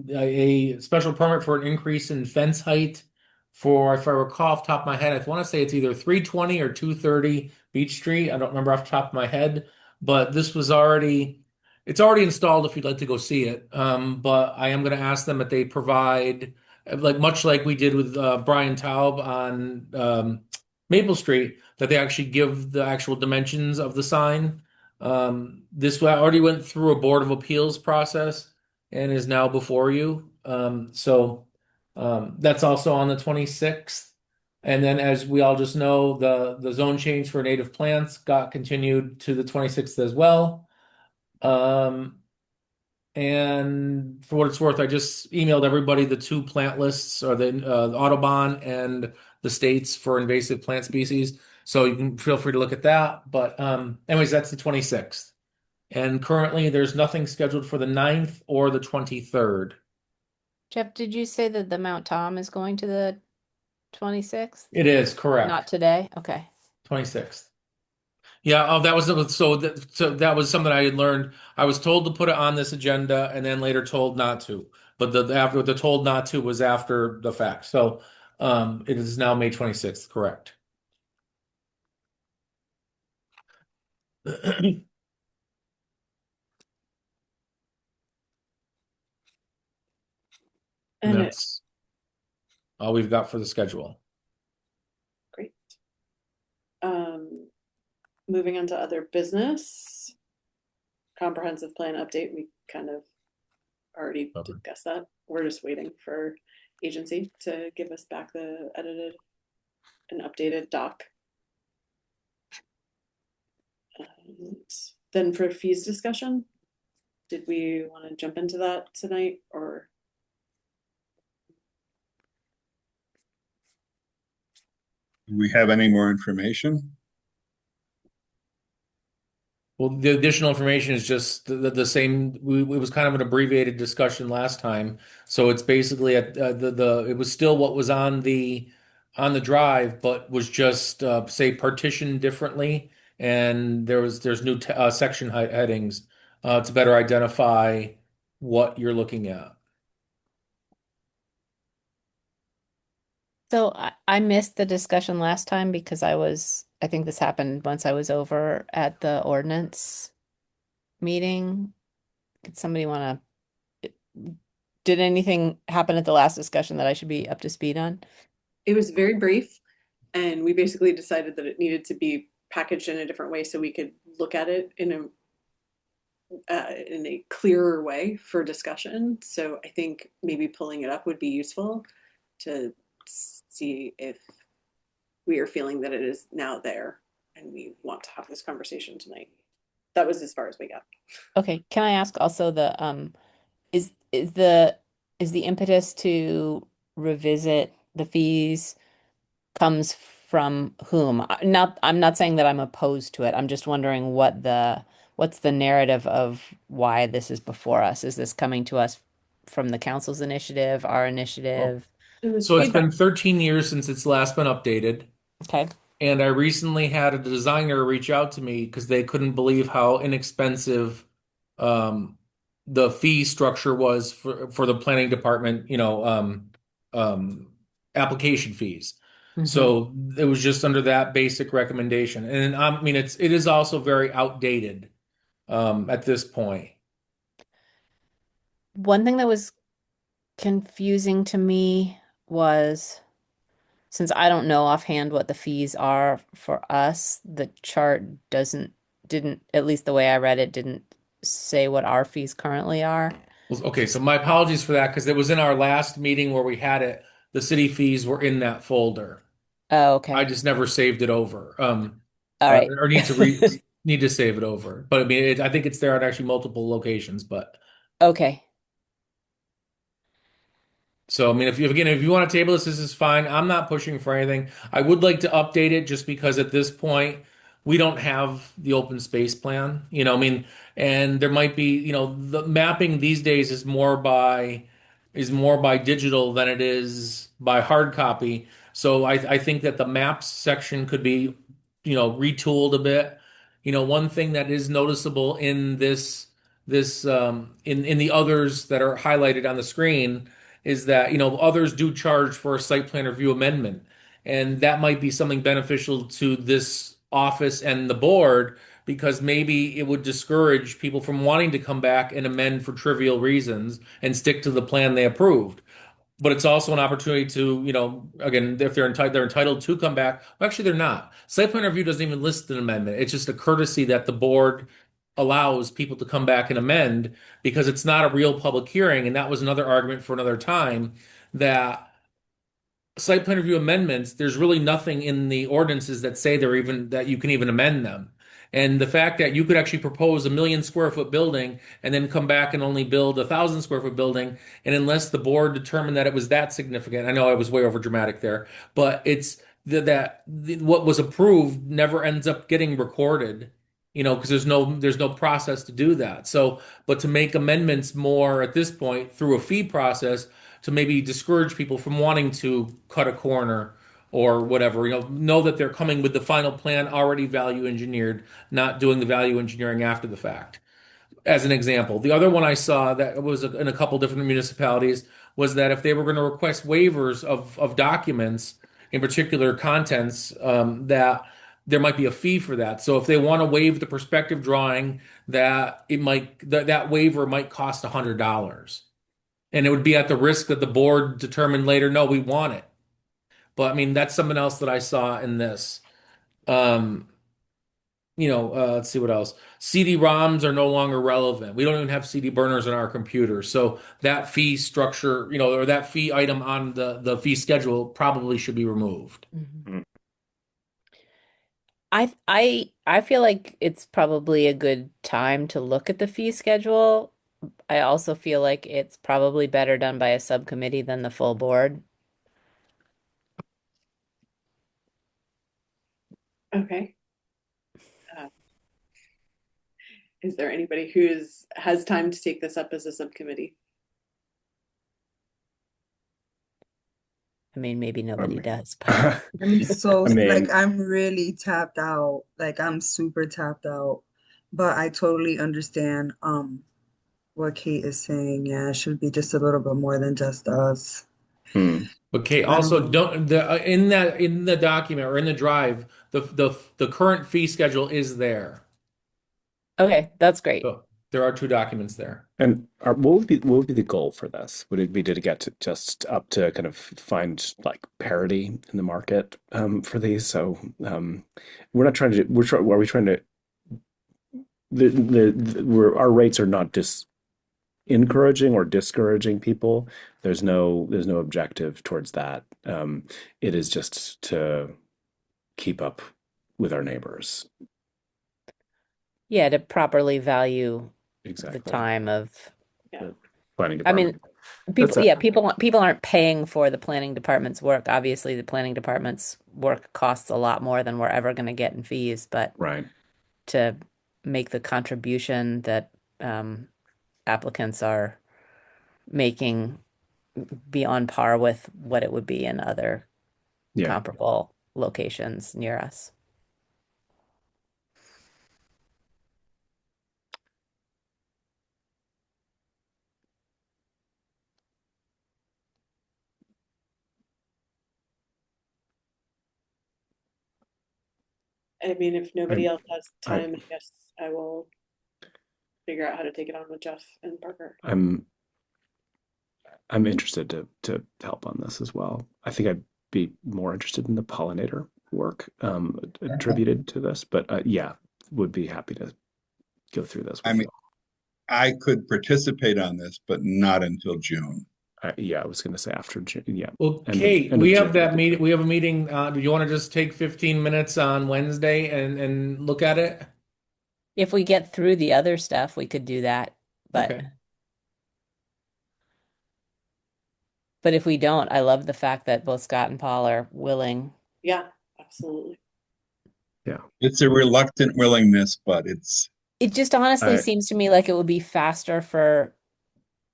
a special permit for an increase in fence height for, if I recall off the top of my head, I want to say it's either 320 or 230 Beach Street. I don't remember off the top of my head, but it's already installed if you'd like to go see it. But I am going to ask them if they provide, like much like we did with Brian Taub on Maple Street, that they actually give the actual dimensions of the sign. This already went through a Board of Appeals process and is now before you. That's also on the 26th. And then, as we all just know, the zone change for native plants got continued to the 26th as well. And for what it's worth, I just emailed everybody the two plant lists, or the Audubon and the states for invasive plant species. So you can feel free to look at that. But anyways, that's the 26th. And currently there's nothing scheduled for the 9th or the 23rd. Jeff, did you say that the Mount Tom is going to the 26th? It is correct. Not today? Okay. 26th. Yeah, that was so that was something I had learned. I was told to put it on this agenda and then later told not to. But after the told not to was after the fact. So it is now May 26th, correct. And And that's all we've got for the schedule. great. Moving on to other business. Comprehensive plan update, we kind of already discussed that. We're just waiting for agency to give us back the edited and updated doc. Then for fees discussion, did we want to jump into that tonight, or? Do we have any more information? Well, the additional information is just the same. It was kind of an abbreviated discussion last time, so it's basically it was still what was on the drive, but was just say partitioned differently, and there's new section headings to better identify what you're looking at. So I missed the discussion last time because I think this happened once I was over at the ordinance meeting. Did somebody want to, did anything happen at the last discussion that I should be up to speed on? It was very brief, and we basically decided that it needed to be packaged in a different way so we could look at it in a clearer way for discussion. So I think maybe pulling it up would be useful to see if we are feeling that it is now there and we want to have this conversation tonight. That was as far as we got. Okay, can I ask also is the impetus to revisit the fees comes from whom? I'm not saying that I'm opposed to it. I'm just wondering what's the narrative of why this is before us? Is this coming to us from the council's initiative, our initiative? So it's been 13 years since it's last been updated. Okay. And I recently had a designer reach out to me because they couldn't believe how inexpensive the fee structure was for the planning department, application fees. So it was just under that basic recommendation. And I mean, it is also very outdated at this point. One thing that was confusing to me was, since I don't know offhand what the fees are for us, the chart didn't, at least the way I read it, didn't say what our fees currently are. Okay, so my apologies for that, because it was in our last meeting where we had it. The city fees were in that folder. Oh, okay. I just never saved it over. All right. Or need to save it over. But I mean, I think it's there at actually multiple locations. But Okay. so I mean, if you want to table this is fine. I'm not pushing for anything. I would like to update it just because at this point we don't have the open space plan. I mean, and there might be, the mapping these days is more by digital than it is by hard copy. So I think that the maps section could be, retooled a bit. One thing that is noticeable in this in the others that are highlighted on the screen is that, others do charge for a site plan review amendment. And that might be something beneficial to this office and the board because maybe it would discourage people from wanting to come back and amend for trivial reasons and stick to the plan they approved. But it's also an opportunity to, again, if they're entitled to come back. Well, actually, they're not. Site plan review doesn't even list an amendment. It's just a courtesy that the board allows people to come back and amend because it's not a real public hearing. And that was another argument for another time that site plan review amendments, there's really nothing in the ordinances that say that you can even amend them. And the fact that you could actually propose a 1,000,000 square foot building and then come back and only build 1,000 square foot building, and unless the board determined that it was that significant, I know I was way over dramatic there, but it's what was approved never ends up getting recorded, because there's no process to do that. So, but to make amendments more at this point through a fee process to maybe discourage people from wanting to cut a corner or whatever, know that they're coming with the final plan already value engineered, not doing the value engineering after the fact. As an example, the other one I saw that was in a couple different municipalities was that if they were going to request waivers of documents, in particular contents, that there might be a fee for that. So if they want to waive the perspective drawing, that waiver might cost $100. And it would be at the risk that the board determined later, no, we want it. But I mean, that's something else that I saw in this. Let's see what else. CD-ROMs are no longer relevant. We don't even have CD burners in our computers. So that fee structure, or that fee item on the fee schedule probably should be removed. Mhm. I feel like it's probably a good time to look at the fee schedule. I also feel like it's probably better done by a subcommittee than the full board. Okay. Is there anybody has time to take this up as a subcommittee? I mean, maybe nobody does, but I'm really tapped out. Like I'm super tapped out. But I totally understand what Kate is saying. Yeah, it should be just a little bit more than just us. But Kate, also in the document or in the drive, the current fee schedule is there. okay, that's great. So there are 2 documents there. And what would be the goal for this? Would it be to get to just up to kind of find like parity in the market for these? So we're not trying to. Are we trying to? Our rates are not encouraging or discouraging people. There's no objective towards that. It is just to keep up with our neighbors. Yeah, to properly value Exactly. the time of Planning I department. mean, people aren't paying for the planning department's work. Obviously, the planning department's work costs a lot more than we're ever going to get in fees, but Right. to make the contribution that applicants are making be on par with what it would be in other Yeah. comparable locations near us. I mean, if nobody else has I- time, I guess I will figure out how to take it on with Jeff and Parker. I'm interested to help on this as well. I think I'd be more interested in the pollinator work attributed to this, but yeah, would be happy to go through this. I mean, I could participate on this, but not until June. Yeah, I was going to say after June. Yeah. Well, End of- Kate, end of we have June. that meeting. We have a meeting. Do you want to just take 15 minutes on Wednesday and look at it? If we get through the other stuff, we could do that. But Okay. but if we don't, I love the fact that both Scott and Paul are willing. Yeah, absolutely. It's a reluctant willingness, but It just honestly I- seems to me like it would be faster for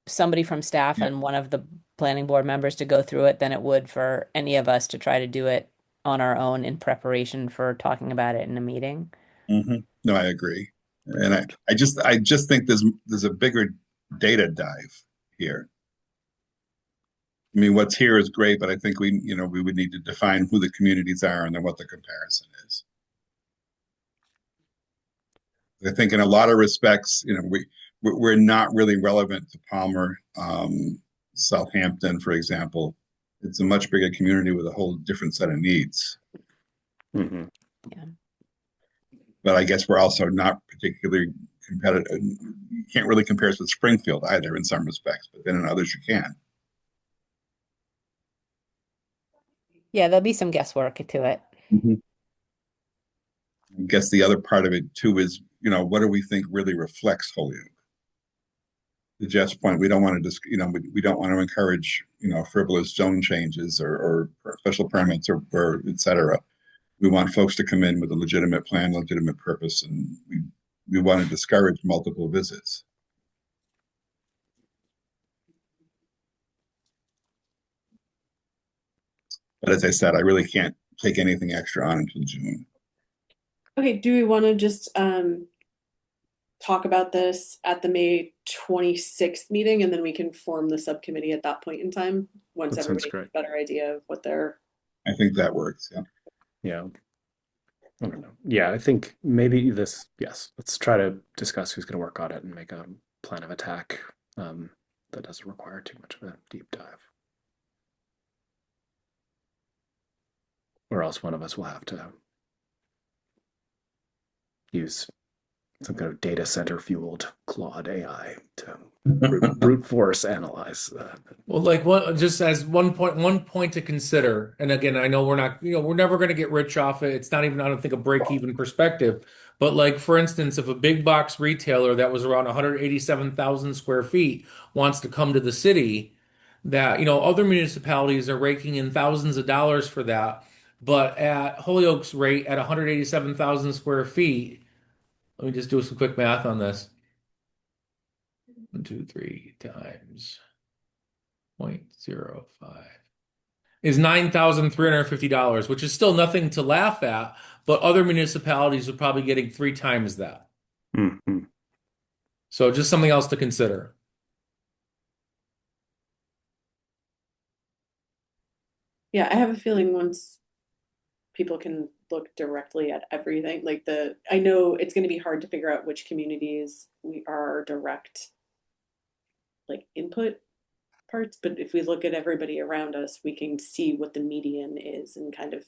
somebody from staff and one of the planning board members to go through it than it would for any of us to try to do it on our own in preparation for talking about it in a meeting. no, I agree. And I just think there's a bigger data dive here. I mean, what's here is great, but I think we would need to define who the communities are and then what the comparison is. I think in a lot of respects, we're not really relevant to Palmer, Southampton, for example. It's a much bigger community with a whole different set of needs. Mm-hmm. But I guess we're also not particularly competitive. You can't really compare us with Springfield either in some respects, but then in others you can. Yeah, there'll be some guesswork to it. I guess the other part of it too is, what do we think really reflects Holyoke? To Jeff's point, we don't want to we don't want to encourage, frivolous zone changes or special permits or et cetera. We want folks to come in with a legitimate plan, legitimate purpose, and we want to discourage multiple visits. But as I said, I really can't take anything extra on until June. Okay, do we want to just talk about this at the May 26th meeting, and then we can form the subcommittee at that point in time once That sounds everybody has great. a better idea of what they're. I think that works. Yeah. Yeah. I don't know. Yeah, I think maybe yes, let's try to discuss who's going to work on it and make a plan of attack that doesn't require too much of a deep dive. Or else one of us will have to use some kind of data center fueled Claude AI to brute force analyze. Well, just as one point to consider, and again, I know we're not, we're never going to get rich off it. It's not even, I don't think, a break-even perspective. But for instance, if a big box retailer that was around 187,000 square feet wants to come to the city, that, other municipalities are raking in thousands of dollars for that. But at Holyoke's rate at 187,000 square feet, let me just do some quick math on this. 1, 2, 3 times 0.05 is $9,350, which is still nothing to laugh at, but other municipalities are probably getting 3 times that. Mm-hmm. So just something else to consider. Yeah, I have a feeling once people can look directly at everything, I know it's going to be hard to figure out which communities we are direct input parts, but if we look at everybody around us, we can see what the median is and kind of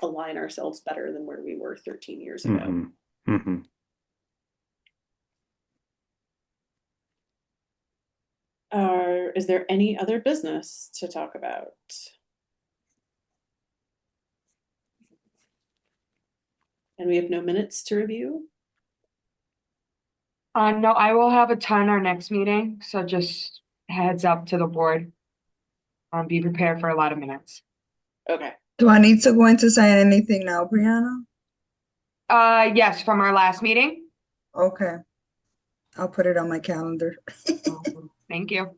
align ourselves better than where we were 13 years ago. Mm-hmm. Mm-hmm. Is there any other business to talk about? And we have no minutes to review? No, I will have a ton our next meeting, so just heads up to the board. Be prepared for a lot of minutes. Okay. Do I need to go in to sign anything now, Brianna? Yes, from our last meeting. Okay. I'll put it on my calendar. Thank you.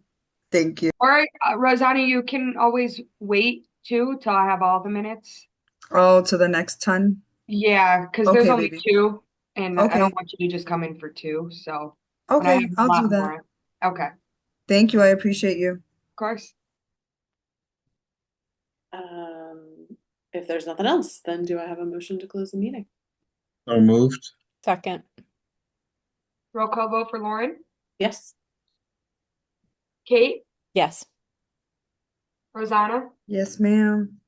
Thank you. Or Rosanna, you can always wait too till I have all the minutes. Oh, to the next ton? Yeah, because there's Okay, only baby. 2, and I Okay. don't want you to just come in for 2. So when I Okay, have a I'll lot do that. more- Okay, of Thank you. I appreciate you. course. If there's nothing else, then do I have a motion to close the meeting? So moved. Second. Roll call vote for Lauren, Yes. Kate, Yes. Rosanna, Yes, ma'am.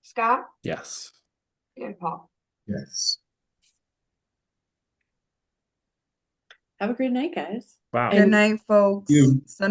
Scott, Yes. and Paul. Yes. Have a great night, guys. Wow. Good night, folks. You. Sun